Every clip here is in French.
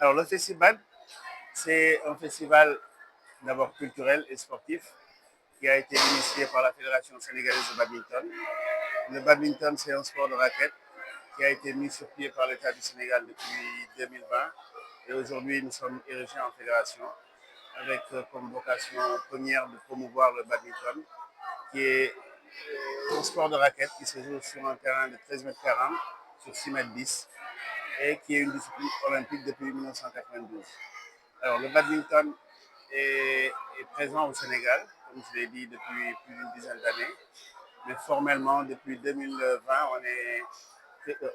Alors, le festival, c'est un festival d'abord culturel et sportif qui a été initié par la Fédération sénégalaise de badminton. Le badminton, c'est un sport de raquette qui a été mis sur pied par l'État du Sénégal depuis 2020. Et aujourd'hui, nous sommes érigés en fédération avec comme vocation première de promouvoir le badminton, qui est un sport de raquette qui se joue sur un terrain de 13 mètres 40 sur 6 mètres 10 et qui est une discipline olympique depuis 1992. Alors, le badminton est présent au Sénégal, comme je l'ai dit, depuis plus d'une dizaine d'années. Mais formellement, depuis 2020,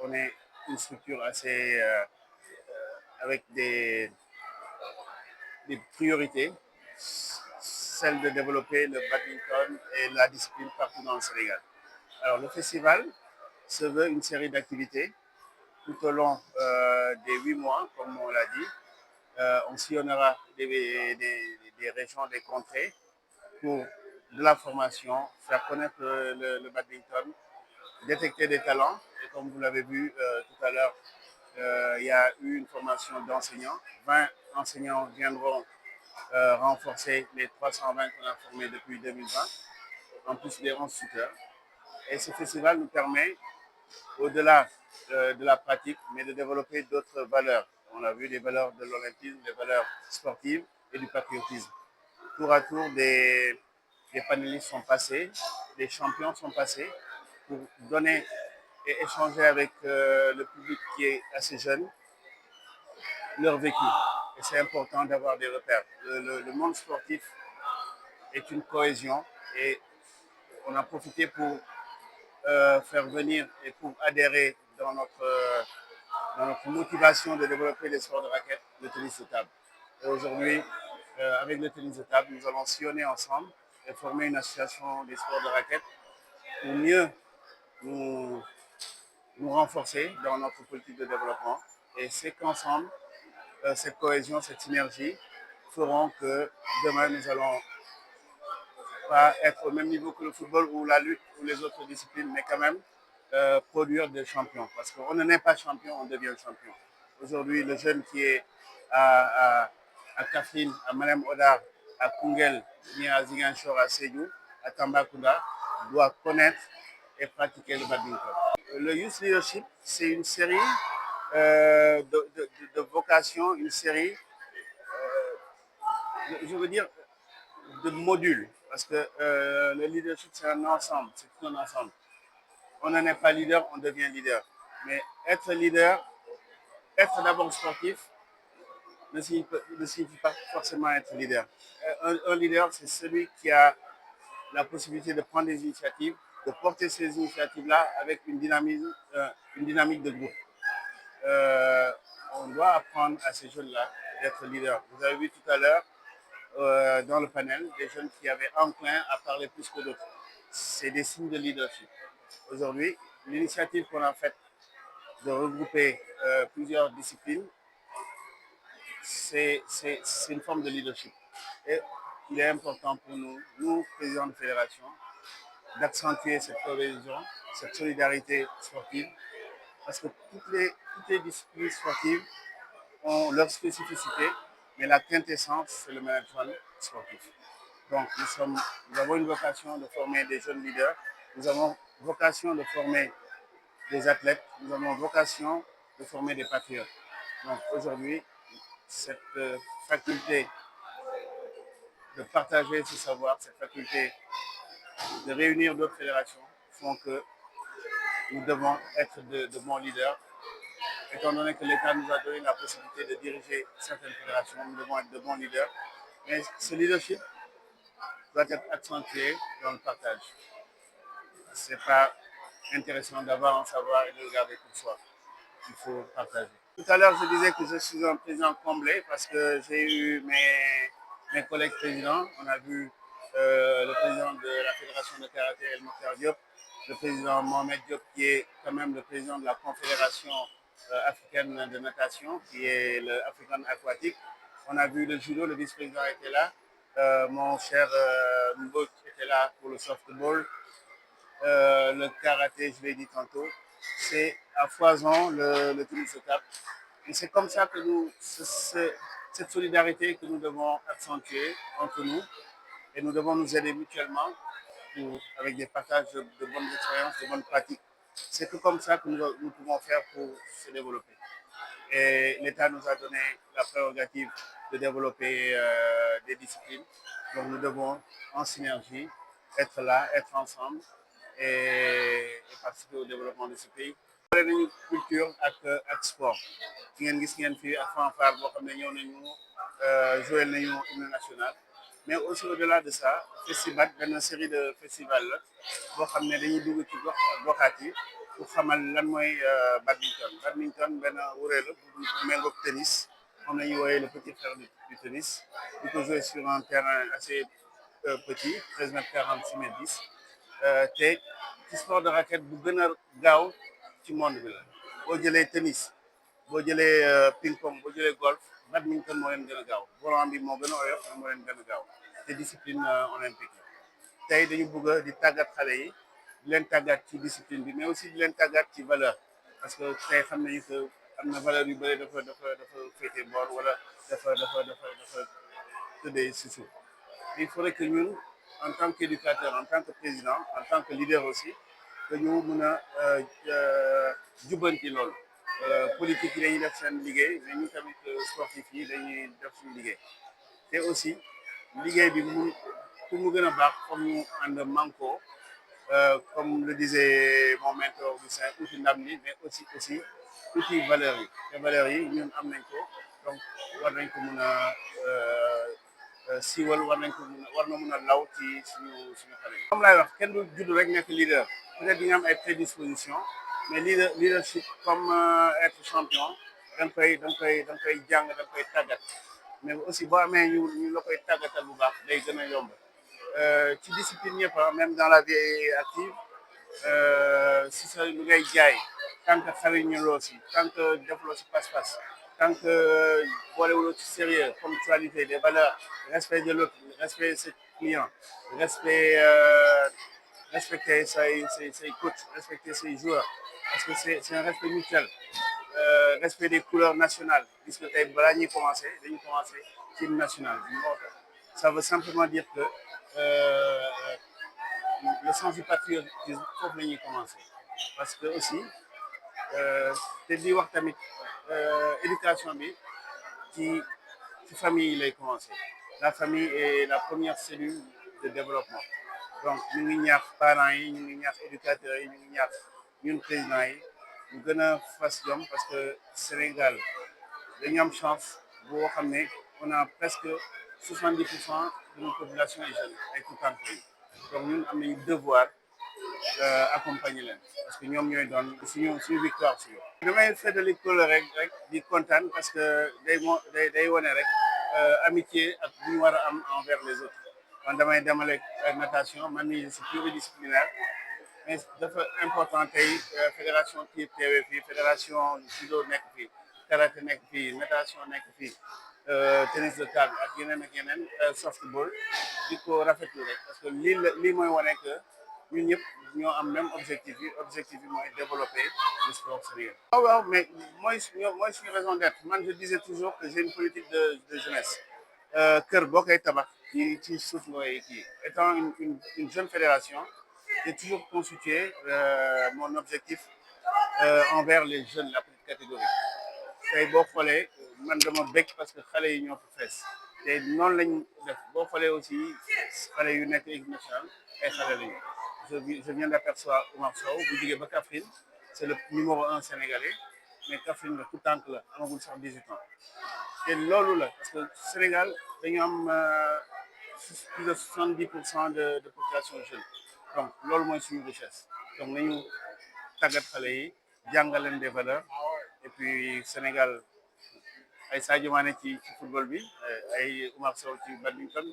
on est une structure assez avec des priorités, celle de développer le badminton et la discipline partout dans le Sénégal. Alors, le festival se veut une série d'activités tout au long des 8 mois, comme on l'a dit. On sillonnera des régions, des contrées pour de la formation, faire connaître le badminton, détecter des talents. Et comme vous l'avez vu tout à l'heure, il y a eu une formation d'enseignants. 20 enseignants viendront renforcer les 320 qu'on a formés depuis 2020, en plus des 11 tuteurs. Et ce festival nous permet, au-delà de la pratique, mais de développer d'autres valeurs. On a vu les valeurs de l'olympisme, les valeurs sportives et du patriotisme. Tour à tour, des panélistes sont passés, des champions sont passés pour donner et échanger avec le public qui est assez jeune leur vécu. Et c'est important d'avoir des repères. Le monde sportif est une cohésion et on a profité pour faire venir et pour adhérer dans notre motivation de développer les sports de raquette, le tennis de table. Et aujourd'hui, avec le tennis de table, nous allons sillonner ensemble et former une association des sports de raquette pour mieux nous, nous renforcer dans notre politique de développement. Et c'est qu'ensemble, cette cohésion, cette synergie feront que demain, nous allons pas être au même niveau que le football ou la lutte ou les autres disciplines, mais quand même produire des champions. Parce qu'on ne naît pas champion, on devient champion. Aujourd'hui, le jeune qui est à Kafrine, à Malem Odar, à Kungel, ni à Ziguinchor, à Seyou, à Tambacounda, doit connaître et pratiquer le badminton. Le Youth Leadership, c'est une série de vocations, une série, je veux dire, de modules. Parce que le leadership, c'est un ensemble, c'est tout un ensemble. On n'en est pas leader, on devient leader. Mais être leader, être d'abord sportif, ne signifie pas forcément être leader. Un leader, c'est celui qui a la possibilité de prendre des initiatives, de porter ces initiatives-là avec une dynamique de groupe. Euh, on doit apprendre à ces jeunes-là d'être leaders. Vous avez vu tout à l'heure dans le panel des jeunes qui avaient enclin à parler plus que d'autres. C'est des signes de leadership. Aujourd'hui, l'initiative qu'on a faite de regrouper plusieurs disciplines, c'est une forme de leadership. Et il est important pour nous, nous, présidents de fédération, d'accentuer cette cohésion, cette solidarité sportive, parce que toutes les disciplines sportives ont leur spécificité, mais la quintessence, c'est le management sportif. Donc, nous avons une vocation de former des jeunes leaders, nous avons vocation de former des athlètes, nous avons vocation de former des patriotes. Donc, aujourd'hui, cette faculté de partager ce savoir, cette faculté de réunir d'autres fédérations font que nous devons être de bons leaders. Étant donné que l'État nous a donné la possibilité de diriger certaines fédérations, nous devons être de bons leaders. Mais ce leadership doit être accentué dans le partage. Ce n'est pas intéressant d'avoir un savoir et de le garder pour soi. Il faut partager. Tout à l'heure, je disais que je suis un président comblé parce que j'ai eu mes collègues présidents. On a vu le président de la Fédération de karaté, El Mokhtar Diop, le président Mohamed Diop, qui est quand même le président de la Confédération africaine de natation, qui est l'African Aquatique. On a vu le judo, le vice-président était là. Mon cher Mbok était là pour le softball. Le karaté, je l'ai dit tantôt, c'est à foison le tennis de table. Et c'est comme ça que cette solidarité que nous devons accentuer entre nous et nous devons nous aider mutuellement avec des partages de bonnes expériences, de bonnes pratiques. C'est tout comme ça que nous pouvons faire pour se développer. Et l'État nous a donné la prérogative de développer des disciplines. Donc nous devons, en synergie, être là, être ensemble et participer au développement de ce pays. Boole nañu culture ak sport ci ngeen gis ngeen fii ak fanfare boo xam ne ñëw nañu joué nañu hymne national mais aussi au-delà de ça festival benn série de festival la boo xam ne dañuy dugg ci goxaat yi pour xamal lan mooy badminton benn wuree la bu méngoog tennis moom la ñuy wooyee le petit frère du tennis di ko jouer sur un terrain assez petit 13 mètres 40 6 mètres 10 te ci sport de raquette bu gën a gaaw ci monde bi la boo jëlee tennis boo jëlee ping pong boo jëlee golf badminton moo leen gën a gaaw volant bi moo gën a oyof moo leen gën a gaaw te discipline olympique la tey dañu bëgg di tàggat xale yi di leen tàggat ci discipline bi mais aussi di leen tàggat ci valeur parce que tey xam nañu que am na valeur yu bëri dafa féete boor wala dafa tëddee si suuf il faudrait que ñun en tant qu'éducateur en tant que président en tant que leader aussi que ñu mën a jubbanti loolu politique yi dañuy def seen liggéey mais ñu tamit sportif yi dañuy def suñu liggéey te aussi liggéey bi pour mu gën a baax comme ñu ànd manko comme le disait mon mentor du sein uti ndam li mais aussi uti valeurs yi te valeurs yi ñun am nañ ko donc war nañ ko mën a siiwal war na mën a law ci suñu xale yi. comme laay wax kenn du judd rek nekk leader peut-être di nga am ay prédisposition mais leadership comme être champion da nga koy jàng da nga koy tàggat mais aussi boo amee ñu la koy tàggatal bu baax day gën a yomb ci discipline yëpp même dans la vie active si sa lu ngay jaay tant que xariñuloo si tant que defloo si pas-pas tant que boolewuloo ci sérieux ponctualité des valeurs respect de l'autre respect de ses clients respecter say coach respecter ses joueurs parce que c'est un respect mutuel respect des couleurs nationales puisque tey balaa ñuy commencer dañuy commencer ci hymne national ça veut simplement dire que le sens du patriotisme foofu la ñuy commencer parce que aussi te di wax tamit éducation bi ci famille yi lay commencer la famille est la première cellule de développement donc ñu ngi ñaax parents yi ñu ngi ñaax éducateurs yi ñu ngi ñaax ñun présidents yi ñu gën a fas jom parce que Sénégal dañu am chance boo xam ne on a presque 70% de notre population est jeune ay tout temps yi donc ñun am nañu devoir accompagner leen parce que ñoom ñooy doon suñu victoire si yow. damay feddali kóllëre rek di kontaan parce que day wone rek amitié ak bu ñu war a am envers les autres man damay demale natation man mii je suis pluridisciplinaire mais dafa important tey fédération kii teewee fii fédération judo nekk fii karaté nekk fii natation nekk fii tennis de table ak yeneen softball di ko rafetlu rek parce que lii mooy wane que ñun ñëpp ñoo am même objectif yi mooy développer le sport sénégalais. waaw mais mooy suñu raison d'être man je disais toujours que j'ai une politique de jeunesse kër boo koy tabax ci suuf ngooy kii étant une jeune fédération j'ai toujours constitué mon objectif envers les jeunes la petite catégorie tey boo xoolee man dama bëgg parce que xale yi ñoo fa fees te noonu lañ def boo xoolee aussi xale yu nekk équipe nationale ay xale lañu je viens d'apercevoir Oumar Sow bu jógee ba Kaffrine c'est le numéro 1 sénégalais mais Kaffrine la tout tànk la amagul sax 18 ans te loolu la parce que Sénégal dañu am plus de 70% de population jeune donc loolu mooy suñu richesse donc nañu tàggat xale yi jàngal leen des valeurs et puis Sénégal ay Sadio Mané ci football bi ay Oumar Sow ci badminton